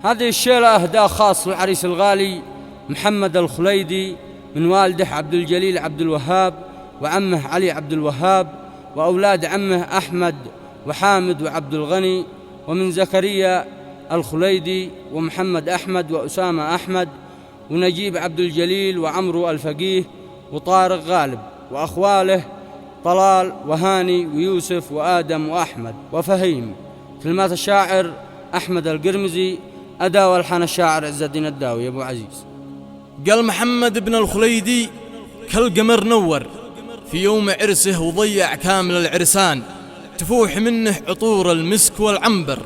هذه الشيلة إهداء خاص للعريس الغالي محمد الخليدي من والده عبد الجليل عبد الوهاب وعمه علي عبد الوهاب وأولاد عمه أحمد وحامد وعبد الغني، ومن زكريا الخليدي ومحمد أحمد وأسامة أحمد ونجيب عبد الجليل وعمرو الفقيه وطارق غالب، وأخواله طلال وهاني ويوسف وآدم وأحمد وفهيم. كلمات الشاعر أحمد القرمزي، أداء والحان الشاعر عز الدين الداوي أبو عزيز. قال محمد بن الخليدي كالقمر نور في يوم عرسه وضيع كامل العرسان، تفوح منه عطور المسك والعنبر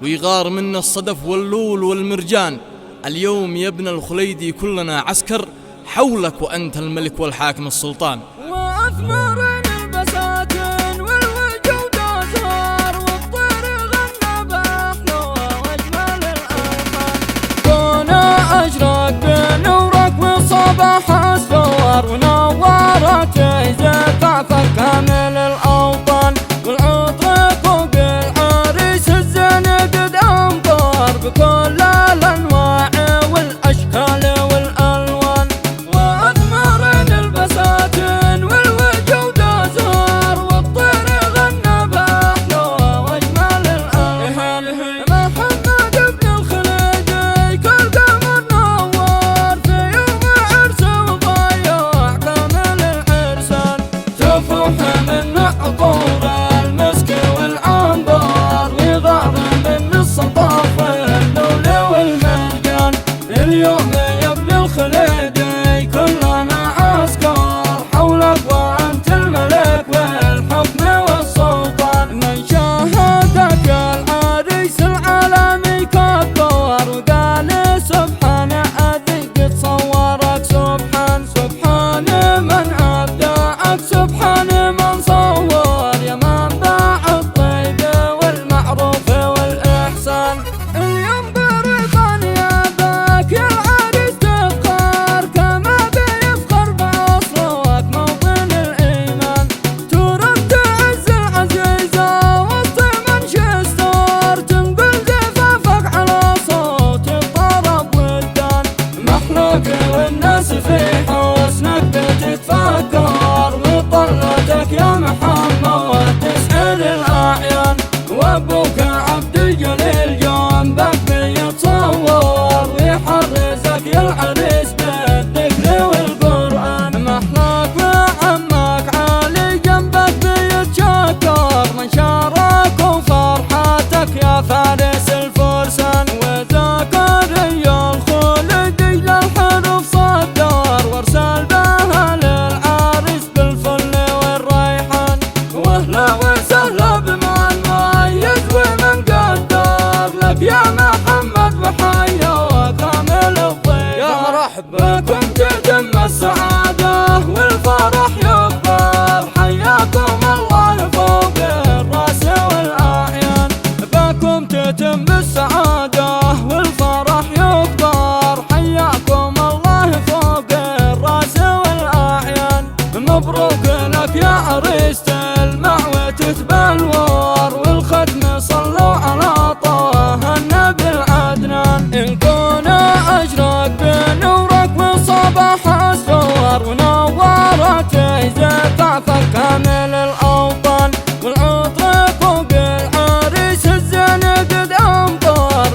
ويغار منه الصدف واللول والمرجان. اليوم يا ابن الخليدي كلنا عسكر حولك وأنت الملك والحاكم السلطان. وأثمر البساتين والوجود أزهار والطير غنى بأحلى وأجمل الألحان. كونا أشرق بنورك والصباح أسفار ونورت زفافك كامل الأوطان، والعطر فوق العريس الزين قد أنظر بكل الأنواع والأشكال والألوان. وأثمر البساتين والوجود أزهار والطير غنى بأحلى وأجمل الألحان. محمد بن الخليدي كالقمر نور في يوم عرسه وضيع كامل العرسان، تفوح من عطور المسك والعنبر ويغار من الصدف واللول والمرجان. اليوم يا ابن الخليدي كلنا عسكر حولك وأنت الملك والحكم والسلطان. من شاهدك العريس العالمي كبر وقال سبحان الذي قد صورك، سبحان سبحان من أبدعك، سبحان من صور يا منبع الطيب والمعروف والإحسان. اليوم برضا نيابك يا العريس تفخر كما بيفخر بأصلك موطن الإيمان، ترك تعز العزيزة وسط منشستر، تنقل زفافك على صوت الطرب والدان. مخلوق والناس في حسنك بتتفكر وطلتك يا محمد تسعد الأعيان، وأبوك عبد الجليل جنبك بيتصور ويحرزك يا العريس بالذكر والقرآن. محلاك وعمك علي جنبك بيتشكر من شاركوا فرحتك يا فارس الفرسان. وزكريا الخليدي للحروف صدر وارسل بها للعريس بالفل والريحان. واهلا وسهلا بمن مميز ومن قدر لك يا محمد وحيا وكامل الضيف. يا مرحبا بكم تتم السعادة والفرح يكبر، حياكم الله فوق الراس والأعيان. بكم تتم السعادة والفرح يكبر، حياكم الله فوق الراس والأعيان. مبروك لك يا عريس تلمع وتتبلور، والختم صلوا على طه النبي العدنان. الكون أشرق بنورك والصباح أسفر ونورت زفافك كامل الأوطان، والعطر فوق العريس الزين قد أنظر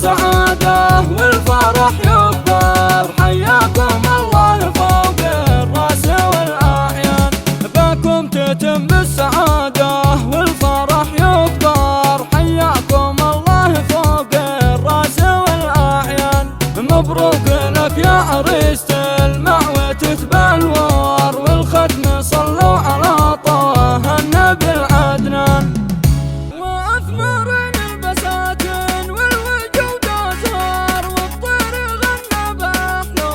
بالسعادة والفرح يكبر، حياكم الله فوق الراس والأعيان. باكم تتم بالسعادة والفرح يكبر، حياكم الله فوق الراس والأعيان. مبروك لك يا عريس تلمع وتتبلور، والختم صلوا على طه النبي العدنان. وأثمر البساتين والوجود أزهار، والطير غنى بأحلى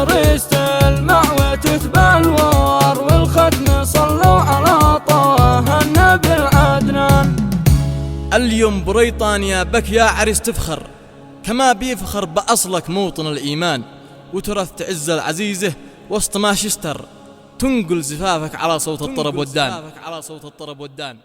العريس تلمع وتتبلور، والختم صلوا على طه النبي العدنان. اليوم بريطانيا بك يا عريس تفخر، كما بيفخر بأصلك موطن الإيمان، وترث تعز العزيزة وسط مانشستر، تنقل زفافك على صوت الطرب والدان.